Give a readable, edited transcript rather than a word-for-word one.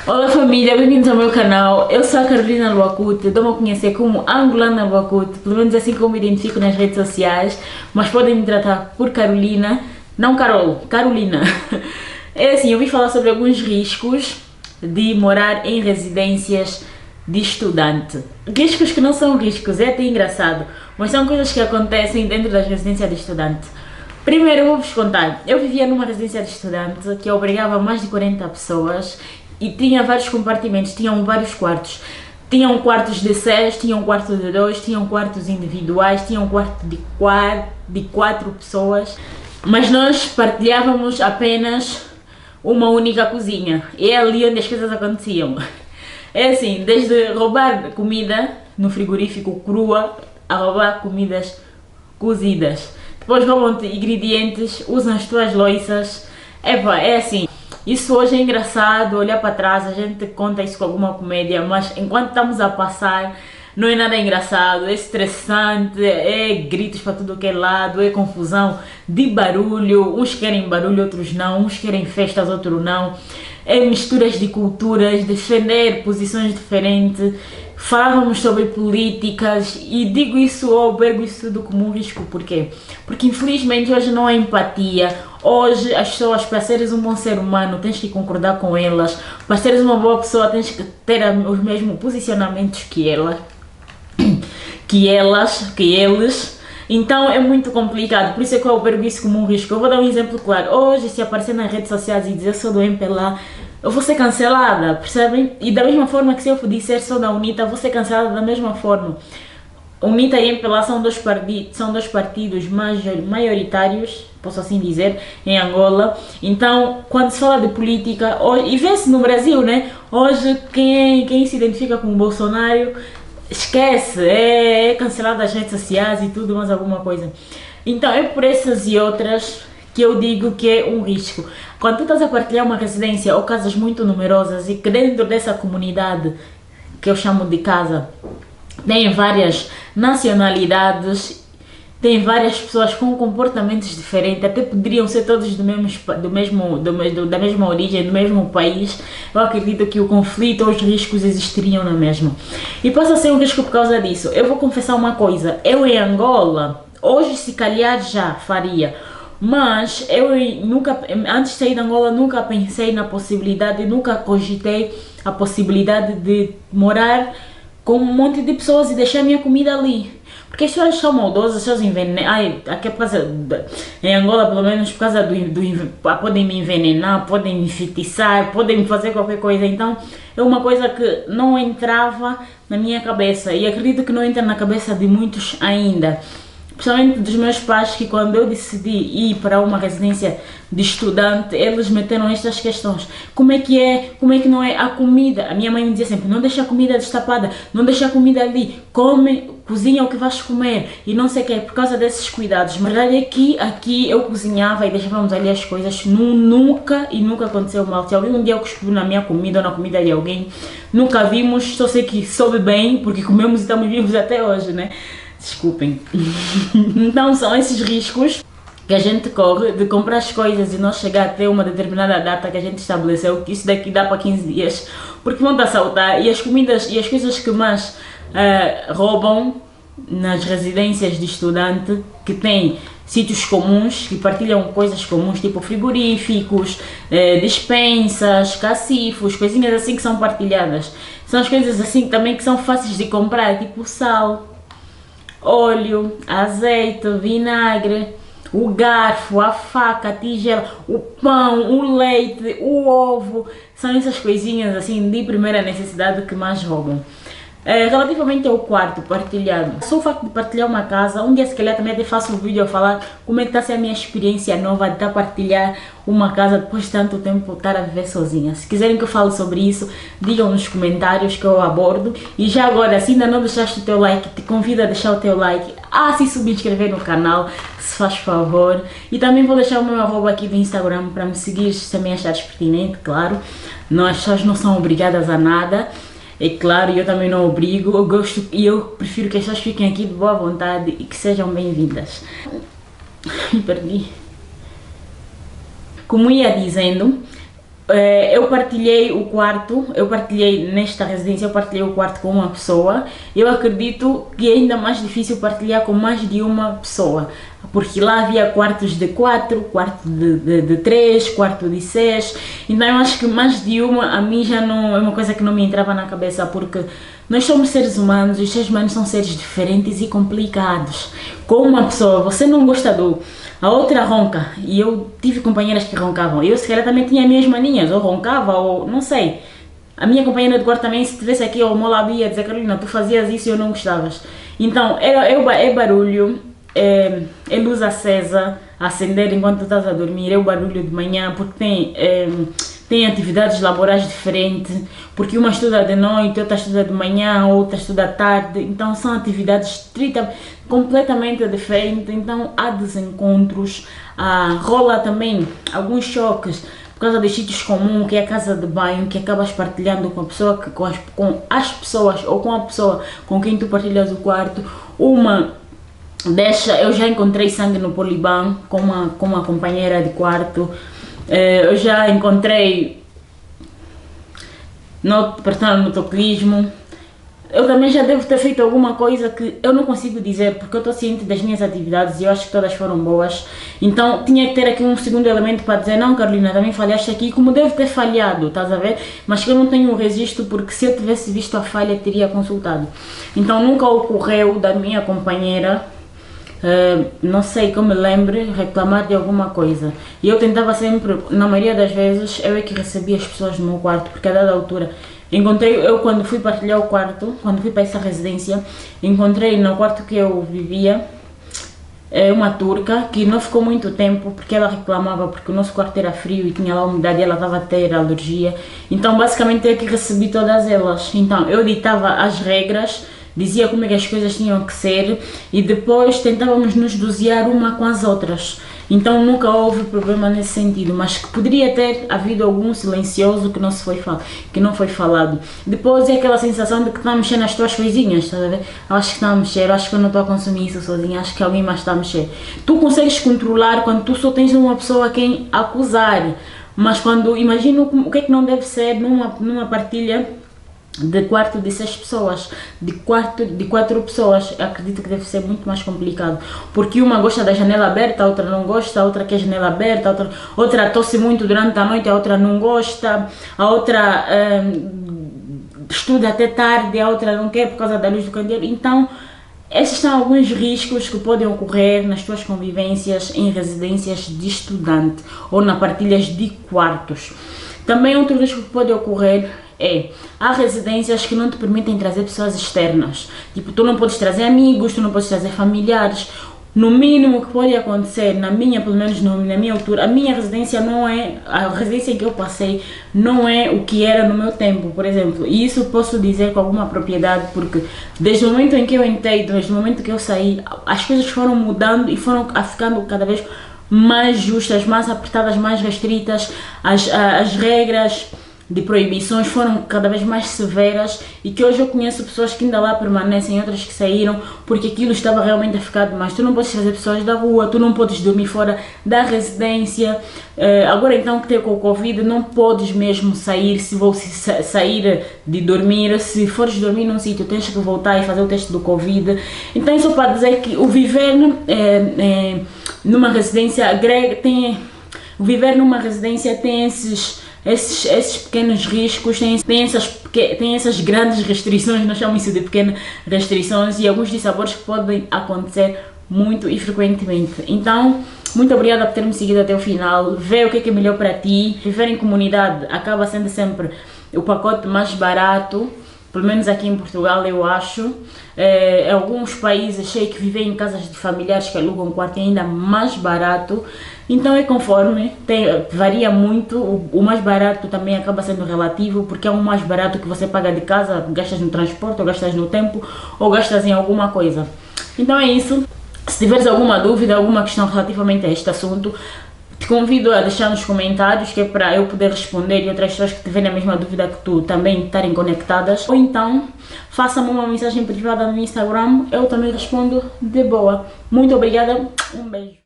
Olá família, bem-vindos ao meu canal. Eu sou a Carolina Luacute, dou-me a conhecer como Angolana Luacute, pelo menos assim como me identifico nas redes sociais, mas podem me tratar por Carolina, não Carol, Carolina. É assim, eu vim falar sobre alguns riscos de morar em residências de estudante. Riscos que não são riscos, é até engraçado, mas são coisas que acontecem dentro das residências de estudante. Primeiro eu vou-vos contar, eu vivia numa residência de estudante que obrigava mais de 40 pessoas e tinha vários compartimentos, tinham vários quartos. Tinham quartos de 6, tinham quarto de 2, tinham quartos individuais, tinham quarto de 4 pessoas, mas nós partilhávamos apenas uma única cozinha. E é ali onde as coisas aconteciam. É assim, desde roubar comida no frigorífico crua a roubar comidas cozidas. Depois roubam-te ingredientes, usam as tuas louças. É assim, isso hoje é engraçado, olhar para trás, a gente conta isso com alguma comédia, mas enquanto estamos a passar, não é nada engraçado, é estressante, é gritos para tudo que é lado, é confusão de barulho, uns querem barulho, outros não, uns querem festas, outros não, é misturas de culturas, defender posições diferentes. Falávamos sobre políticas e digo isso ou albergo isso tudo como um risco, porquê? Porque infelizmente hoje não há empatia, hoje as pessoas, para seres um bom ser humano, tens que concordar com elas, para seres uma boa pessoa tens que ter os mesmos posicionamentos que eles, então é muito complicado, por isso é que eu albergo isso como um risco. Eu vou dar um exemplo claro, hoje se aparecer nas redes sociais e dizer eu sou do MPLA, eu vou ser cancelada, percebem? E da mesma forma que se eu disser sou da UNITA, vou ser cancelada da mesma forma. UNITA e MPLA são dois partidos maioritários, posso assim dizer, em Angola. Então, quando se fala de política, hoje, e vê-se no Brasil, né? Hoje, quem se identifica com o Bolsonaro, esquece, é cancelado das redes sociais e tudo, mais alguma coisa. Então, é por essas e outras que eu digo que é um risco. Quando tu estás a partilhar uma residência ou casas muito numerosas e que dentro dessa comunidade, que eu chamo de casa, tem várias nacionalidades, tem várias pessoas com comportamentos diferentes, até poderiam ser todos da mesma origem, do mesmo país, eu acredito que o conflito ou os riscos existiriam na mesma. E passa a ser um risco por causa disso. Eu vou confessar uma coisa, eu em Angola, hoje se calhar já faria, mas eu nunca, antes de sair de Angola, nunca pensei na possibilidade, nunca cogitei a possibilidade de morar com um monte de pessoas e deixar a minha comida ali. Porque as pessoas são maldosas, as pessoas envenenam. Aqui é por causa em Angola, pelo menos, por causa podem me envenenar, podem me enfeitiçar, podem me fazer qualquer coisa. Então, é uma coisa que não entrava na minha cabeça e acredito que não entra na cabeça de muitos ainda. Principalmente dos meus pais, que quando eu decidi ir para uma residência de estudante, eles meteram estas questões. Como é que não é a comida? A minha mãe me dizia sempre, não deixa a comida destapada, não deixa a comida ali, come, cozinha o que vais comer e não sei o que, por causa desses cuidados. Mas a verdade é que aqui eu cozinhava e deixávamos ali as coisas, nunca aconteceu mal. Se alguém um dia cuspiu na minha comida ou na comida de alguém, nunca vimos, só sei que soube bem, porque comemos e estamos vivos até hoje, né? Desculpem. Então são esses riscos que a gente corre de comprar as coisas e não chegar até uma determinada data que a gente estabeleceu, que isso daqui dá para 15 dias, porque vão te assaltar e as comidas e as coisas que mais roubam nas residências de estudante, que têm sítios comuns, que partilham coisas comuns, tipo frigoríficos, despensas, cacifos, coisinhas assim que são partilhadas. São as coisas assim também que são fáceis de comprar, tipo sal, óleo, azeite, vinagre, o garfo, a faca, a tigela, o pão, o leite, o ovo, são essas coisinhas assim de primeira necessidade que mais roubam. Relativamente ao quarto partilhado, só o facto de partilhar uma casa, um dia se calhar também até faço um vídeo a falar como é que está a ser a minha experiência nova de estar a partilhar uma casa depois de tanto tempo estar a viver sozinha. Se quiserem que eu fale sobre isso, digam nos comentários que eu abordo. E já agora, se ainda não deixaste o teu like, te convido a deixar o teu like, se subscrever no canal, se faz favor. E também vou deixar o meu arroba aqui do Instagram para me seguir se também achares pertinente, claro. As pessoas não são obrigadas a nada. É claro, eu também não obrigo, eu gosto e eu prefiro que as pessoas fiquem aqui de boa vontade e que sejam bem-vindas. Me perdi. Como ia dizendo, Eu partilhei o quarto, eu partilhei nesta residência, eu partilhei o quarto com uma pessoa. Eu acredito que é ainda mais difícil partilhar com mais de uma pessoa, porque lá havia quartos de 4, quarto de 3, quarto de 6. Então eu acho que mais de uma a mim já não é uma coisa que não me entrava na cabeça, porque nós somos seres humanos, os seres humanos são seres diferentes e complicados. Com uma pessoa, você não gosta do... A outra ronca, e eu tive companheiras que roncavam. Eu se calhar também tinha minhas maninhas, ou roncava, ou não sei. A minha companheira de quarto também, se estivesse aqui, ou molabia, dizer, Carolina, tu fazias isso e eu não gostavas. Então, é barulho, é luz acesa, acender enquanto tu estás a dormir, é o barulho de manhã, porque tem atividades laborais diferentes, porque uma estuda de noite, outra estuda de manhã, outra estuda à tarde, então são atividades completamente diferentes, então há desencontros, rola também alguns choques por causa dos sítios comuns, que é a casa de banho, que acabas partilhando com a pessoa, com as pessoas, ou com a pessoa com quem tu partilhas o quarto. Eu já encontrei sangue no Poliban com uma companheira de quarto. Eu já encontrei no toquismo. Eu também já devo ter feito alguma coisa que eu não consigo dizer, porque eu estou ciente das minhas atividades e eu acho que todas foram boas. Então tinha que ter aqui um segundo elemento para dizer, não Carolina, também falhaste aqui, como devo ter falhado, estás a ver? Mas que eu não tenho um registro, porque se eu tivesse visto a falha teria consultado. Então nunca ocorreu da minha companheira, não sei que eu me lembre, reclamar de alguma coisa. E eu tentava sempre, na maioria das vezes, eu é que recebia as pessoas no meu quarto, porque a dada altura eu quando fui partilhar o quarto, quando fui para essa residência, encontrei no quarto que eu vivia uma turca que não ficou muito tempo, porque ela reclamava porque o nosso quarto era frio e tinha lá umidade e ela estava a ter alergia. Então basicamente eu que recebi todas elas. Então eu ditava as regras, dizia como é que as coisas tinham que ser e depois tentávamos nos dosear uma com as outras. Então nunca houve problema nesse sentido, mas que poderia ter havido algum silencioso que não foi falado. Depois é aquela sensação de que está a mexer nas tuas coisinhas, estás a ver? Eu acho que está a mexer, eu acho que eu não estou a consumir isso sozinha, acho que alguém mais está a mexer. Tu consegues controlar quando tu só tens uma pessoa a quem acusar, mas quando imagino o que é que não deve ser numa partilha de quarto de 6 pessoas, de 4 pessoas, acredito que deve ser muito mais complicado, porque uma gosta da janela aberta, a outra não gosta, a outra quer janela aberta, outra tosse muito durante a noite, a outra não gosta, a outra estuda até tarde, a outra não quer por causa da luz do candeeiro. Então esses são alguns riscos que podem ocorrer nas tuas convivências em residências de estudante ou na partilhas de quartos. Também outro risco que pode ocorrer há residências que não te permitem trazer pessoas externas. Tipo, tu não podes trazer amigos, tu não podes trazer familiares. No mínimo que pode acontecer, pelo menos na minha altura, a minha residência a residência em que eu passei não é o que era no meu tempo, por exemplo. E isso posso dizer com alguma propriedade, porque desde o momento em que eu entrei, desde o momento que eu saí, as coisas foram mudando e foram ficando cada vez mais justas, mais apertadas, mais restritas. As regras de proibições foram cada vez mais severas e que hoje eu conheço pessoas que ainda lá permanecem, outras que saíram porque aquilo estava realmente a ficar demais. Tu não podes trazer pessoas da rua, tu não podes dormir fora da residência. Agora então que tem com o Covid não podes mesmo sair, sair de dormir, se fores dormir num sítio tens que voltar e fazer o teste do Covid. Então isso para dizer que o viver numa residência grega tem esses pequenos riscos, tem essas grandes restrições, nós chamamos isso de pequenas restrições e alguns dissabores que podem acontecer muito e frequentemente. Então, muito obrigada por ter me seguido até o final. Vê o que é melhor para ti. Viver em comunidade acaba sendo sempre o pacote mais barato, pelo menos aqui em Portugal eu acho. Em alguns países sei que viver em casas de familiares que alugam um quarto é ainda mais barato. Então é conforme, varia muito, o mais barato também acaba sendo relativo, porque é um mais barato que você paga de casa, gastas no transporte, ou gastas no tempo, ou gastas em alguma coisa. Então é isso. Se tiveres alguma dúvida, alguma questão relativamente a este assunto, te convido a deixar nos comentários, que é para eu poder responder e outras pessoas que tiverem a mesma dúvida que tu também estarem conectadas. Ou então, faça-me uma mensagem privada no Instagram, eu também respondo de boa. Muito obrigada, um beijo.